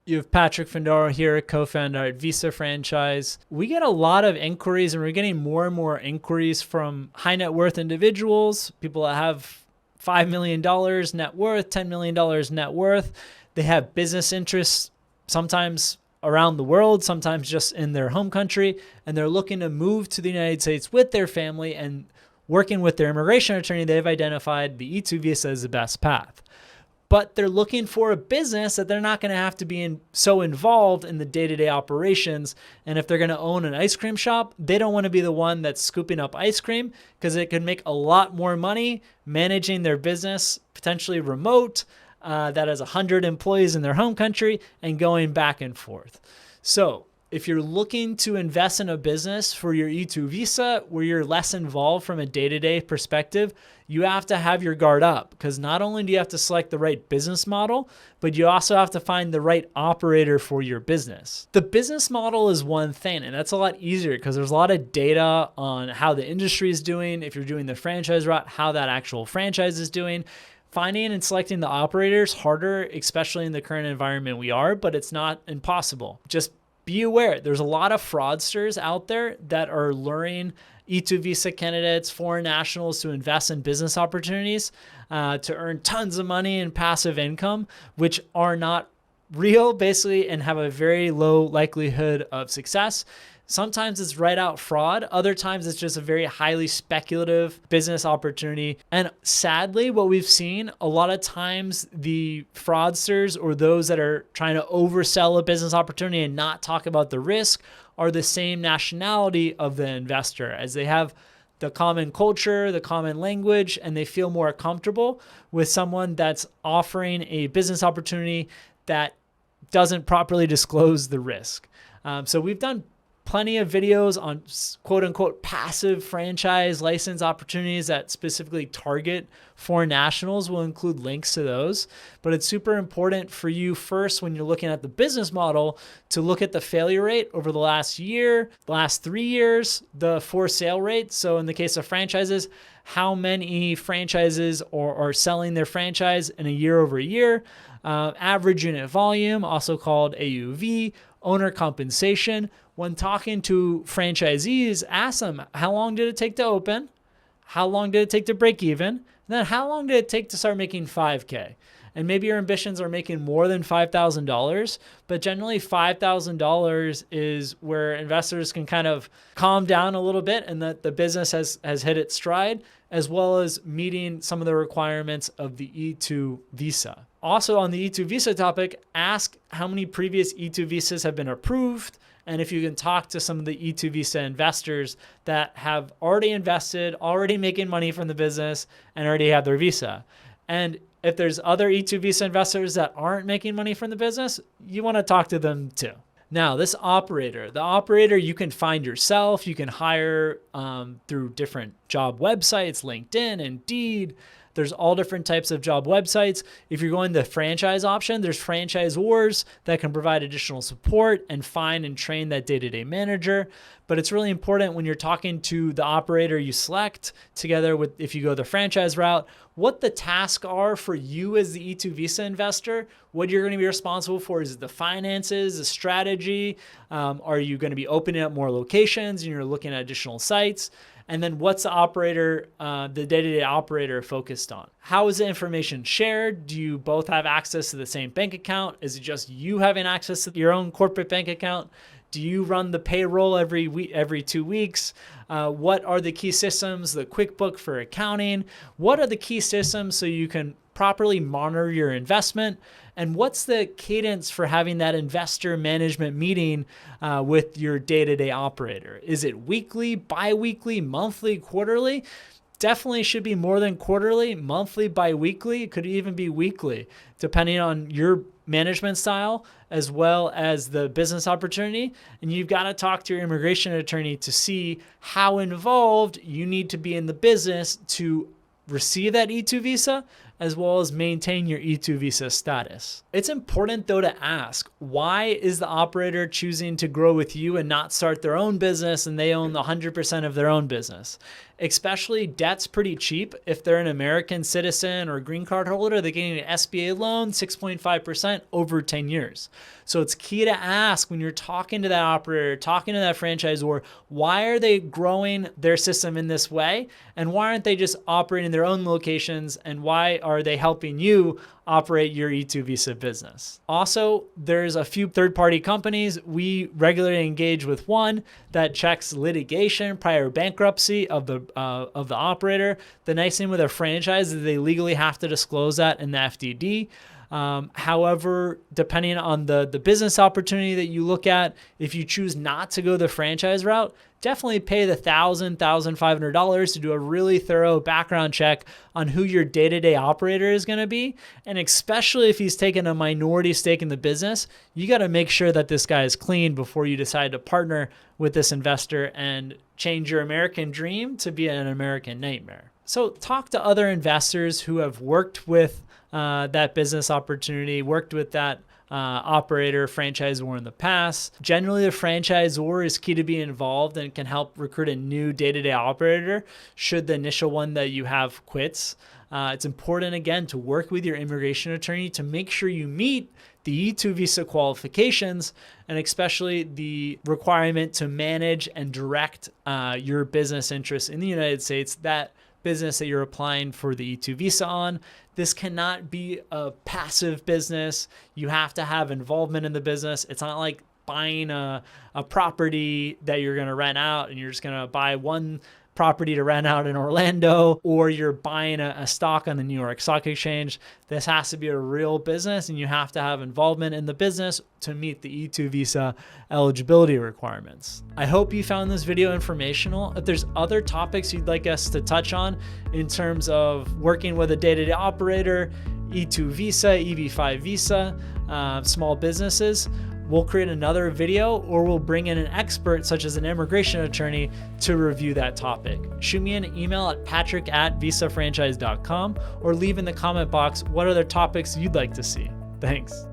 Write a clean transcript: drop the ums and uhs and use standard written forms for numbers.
You have Patrick Findaro here, co-founder at Visa Franchise. We get a lot of inquiries, and we're getting more and more inquiries from high net worth individuals, people that have $5 million net worth, $10 million net worth. They have business interests, sometimes around the world, sometimes just in their home country, and they're looking to move to the United States with their family, and working with their immigration attorney, they've identified the E2 visa as the best path. But they're looking for a business that they're not going to have to be so involved in the day-to-day operations. And if they're going to own an ice cream shop, they don't want to be the one that's scooping up ice cream, because it can make a lot more money managing their business, potentially remote, that has 100 employees in their home country and going back and forth. So if you're looking to invest in a business for your E2 visa where you're less involved from a day-to-day perspective, you have to have your guard up, because not only do you have to select the right business model, but you also have to find the right operator for your business. The business model is one thing, and that's a lot easier because there's a lot of data on how the industry is doing. If you're doing the franchise route, how that actual franchise is doing. Finding and selecting the operator is harder, especially in the current environment we are, but it's not impossible. Just be aware, there's a lot of fraudsters out there that are luring E2 visa candidates, foreign nationals to invest in business opportunities to earn tons of money and passive income, which are not real basically and have a very low likelihood of success. Sometimes it's right out fraud. Other times it's just a very highly speculative business opportunity. And sadly, what we've seen a lot of times, the fraudsters or those that are trying to oversell a business opportunity and not talk about the risk are the same nationality of the investor, as they have the common culture, the common language, and they feel more comfortable with someone that's offering a business opportunity that doesn't properly disclose the risk. So we've done plenty of videos on quote unquote passive franchise license opportunities that specifically target foreign nationals. We'll include links to those, but it's super important for you first when you're looking at the business model to look at the failure rate over the last year, the last 3 years, the for sale rate. So in the case of franchises, how many franchises are selling their franchise in a year over year, average unit volume, also called AUV, owner compensation. When talking to franchisees, ask them, how long did it take to open? How long did it take to break even? And then how long did it take to start making 5K? And maybe your ambitions are making more than $5,000, but generally $5,000 is where investors can kind of calm down a little bit and that the business has hit its stride, as well as meeting some of the requirements of the E2 visa. Also on the E2 visa topic, ask how many previous E2 visas have been approved, and if you can talk to some of the E2 visa investors that have already invested, already making money from the business, and already have their visa. And if there's other E2 visa investors that aren't making money from the business, you want to talk to them too. Now, the operator you can find yourself. You can hire through different job websites, LinkedIn, Indeed. There's all different types of job websites. If you're going the franchise option, there's franchisors that can provide additional support and find and train that day-to-day manager. But it's really important when you're talking to the operator you select, together with, if you go the franchise route, what the tasks are for you as the E2 visa investor. What you're going to be responsible for is the finances, the strategy. Are you going to be opening up more locations and you're looking at additional sites? And then what's the operator, the day-to-day operator focused on? How is the information shared? Do you both have access to the same bank account? Is it just you having access to your own corporate bank account? Do you run the payroll every week, every 2 weeks? What are the key systems? The QuickBook for accounting? What are the key systems so you can properly monitor your investment? And what's the cadence for having that investor management meeting with your day-to-day operator? Is it weekly, bi-weekly, monthly, quarterly? Definitely should be more than quarterly, monthly, bi-weekly. It could even be weekly, depending on your management style as well as the business opportunity. And you've got to talk to your immigration attorney to see how involved you need to be in the business to receive that E2 visa, as well as maintain your E2 visa status. It's important though to ask, why is the operator choosing to grow with you and not start their own business and they own 100% of their own business? Especially debt's pretty cheap. If they're an American citizen or green card holder, they're getting an SBA loan, 6.5% over 10 years. So it's key to ask when you're talking to that operator, talking to that franchisor, why are they growing their system in this way? And why aren't they just operating their own locations? And why are they helping you operate your E2 visa business? Also, there's a few third-party companies. We regularly engage with one that checks litigation, prior bankruptcy of the operator. The nice thing with a franchise is they legally have to disclose that in the FDD. However, depending on the business opportunity that you look at, if you choose not to go the franchise route, definitely pay the $1,500 to do a really thorough background check on who your day-to-day operator is going to be. And especially if he's taken a minority stake in the business, you got to make sure that this guy is clean before you decide to partner with this investor and change your American dream to be an American nightmare. So talk to other investors who have worked with that business opportunity, worked with that operator, franchisor in the past. Generally, the franchisor is key to be involved and can help recruit a new day-to-day operator should the initial one that you have quits. It's important, again, to work with your immigration attorney to make sure you meet the E2 visa qualifications, and especially the requirement to manage and direct your business interests in the United States, that business that you're applying for the E2 visa on. This cannot be a passive business. You have to have involvement in the business. It's not like buying a property that you're going to rent out and you're just going to buy one property to rent out in Orlando, or you're buying a stock on the New York Stock Exchange. This has to be a real business, and you have to have involvement in the business to meet the E2 visa eligibility requirements. I hope you found this video informational. If there's other topics you'd like us to touch on in terms of working with a day-to-day operator, E2 visa, EB5 visa, small businesses, we'll create another video, or we'll bring in an expert such as an immigration attorney to review that topic. Shoot me an email at patrick@visafranchise.com or leave in the comment box what other topics you'd like to see. Thanks.